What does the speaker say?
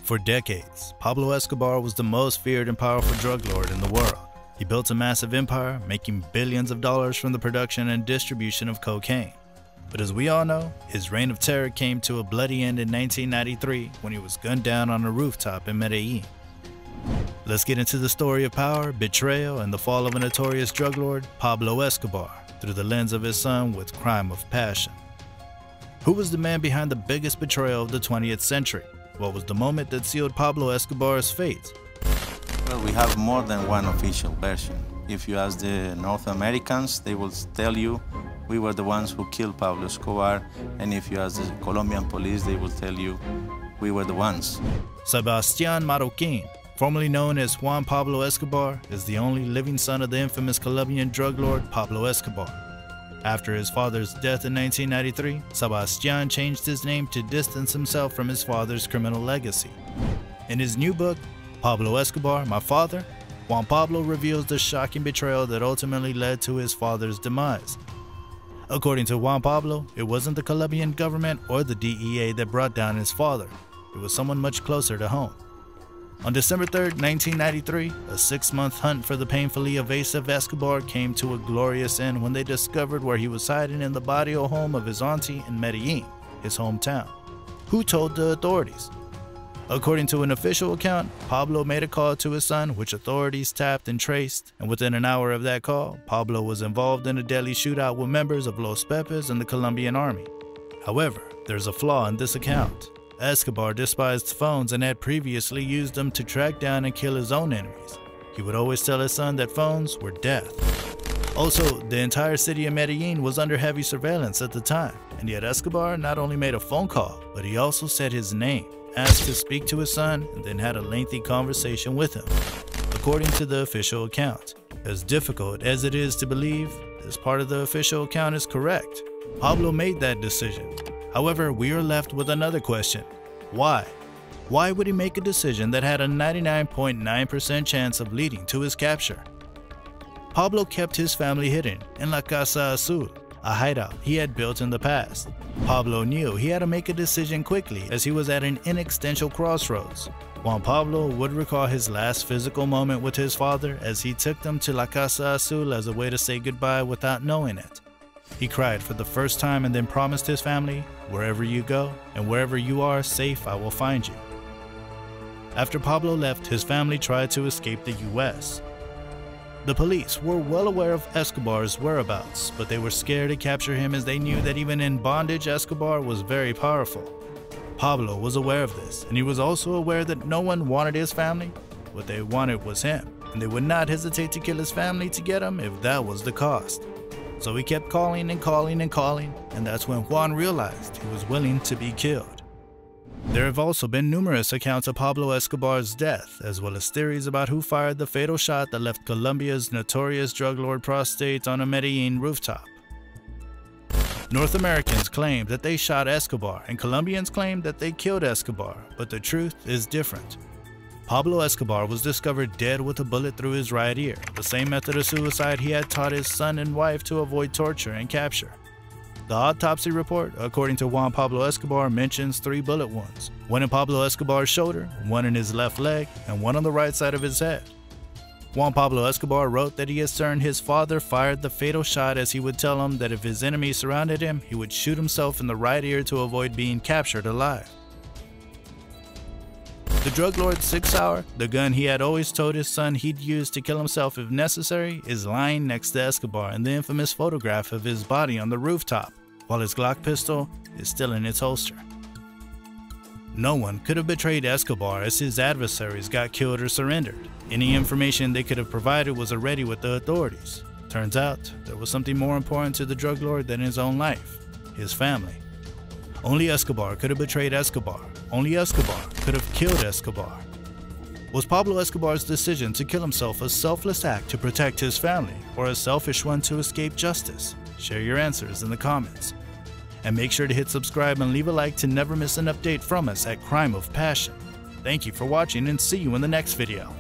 For decades, Pablo Escobar was the most feared and powerful drug lord in the world. He built a massive empire, making billions of dollars from the production and distribution of cocaine. But as we all know, his reign of terror came to a bloody end in 1993 when he was gunned down on a rooftop in Medellin. Let's get into the story of power, betrayal, and the fall of a notorious drug lord, Pablo Escobar, through the lens of his son with Crime of Passion. Who was the man behind the biggest betrayal of the 20th century? What was the moment that sealed Pablo Escobar's fate? Well, we have more than one official version. If you ask the North Americans, they will tell you we were the ones who killed Pablo Escobar, and if you ask the Colombian police, they will tell you we were the ones. Sebastián Marroquín, formerly known as Juan Pablo Escobar, is the only living son of the infamous Colombian drug lord Pablo Escobar. After his father's death in 1993, Sebastián changed his name to distance himself from his father's criminal legacy. In his new book, Pablo Escobar, My Father, Juan Pablo reveals the shocking betrayal that ultimately led to his father's demise. According to Juan Pablo, it wasn't the Colombian government or the DEA that brought down his father. It was someone much closer to home. On December 3, 1993, a 6-month hunt for the painfully evasive Escobar came to a glorious end when they discovered where he was hiding in the barrio home of his auntie in Medellin, his hometown. Who told the authorities? According to an official account, Pablo made a call to his son, which authorities tapped and traced, and within an hour of that call, Pablo was involved in a deadly shootout with members of Los Pepes and the Colombian army. However, there's a flaw in this account. Escobar despised phones and had previously used them to track down and kill his own enemies. He would always tell his son that phones were death. Also, the entire city of Medellin was under heavy surveillance at the time, and yet Escobar not only made a phone call, but he also said his name, asked to speak to his son, and then had a lengthy conversation with him. According to the official account, as difficult as it is to believe, this part of the official account is correct. Pablo made that decision. However, we are left with another question. Why? Why would he make a decision that had a 99.9% chance of leading to his capture? Pablo kept his family hidden in La Casa Azul, a hideout he had built in the past. Pablo knew he had to make a decision quickly as he was at an existential crossroads. Juan Pablo would recall his last physical moment with his father as he took them to La Casa Azul as a way to say goodbye without knowing it. He cried for the first time and then promised his family, "Wherever you go and wherever you are safe, I will find you." After Pablo left, his family tried to escape the US. The police were well aware of Escobar's whereabouts, but they were scared to capture him as they knew that even in bondage, Escobar was very powerful. Pablo was aware of this, and he was also aware that no one wanted his family. What they wanted was him, and they would not hesitate to kill his family to get him if that was the cost. So he kept calling and calling and calling, and that's when Juan realized he was willing to be killed. There have also been numerous accounts of Pablo Escobar's death, as well as theories about who fired the fatal shot that left Colombia's notorious drug lord prostrate on a Medellin rooftop. North Americans claim that they shot Escobar, and Colombians claim that they killed Escobar, but the truth is different. Pablo Escobar was discovered dead with a bullet through his right ear, the same method of suicide he had taught his son and wife to avoid torture and capture. The autopsy report, according to Juan Pablo Escobar, mentions 3 bullet wounds, one in Pablo Escobar's shoulder, one in his left leg, and one on the right side of his head. Juan Pablo Escobar wrote that he ascertained his father fired the fatal shot as he would tell him that if his enemies surrounded him, he would shoot himself in the right ear to avoid being captured alive. The drug lord's 6 Hour, the gun he had always told his son he'd use to kill himself if necessary, is lying next to Escobar in the infamous photograph of his body on the rooftop, while his Glock pistol is still in its holster. No one could have betrayed Escobar as his adversaries got killed or surrendered. Any information they could have provided was already with the authorities. Turns out, there was something more important to the drug lord than his own life, his family. Only Escobar could have betrayed Escobar. Only Escobar could have killed Escobar. Was Pablo Escobar's decision to kill himself a selfless act to protect his family, or a selfish one to escape justice? Share your answers in the comments. And make sure to hit subscribe and leave a like to never miss an update from us at Crime of Passion. Thank you for watching and see you in the next video.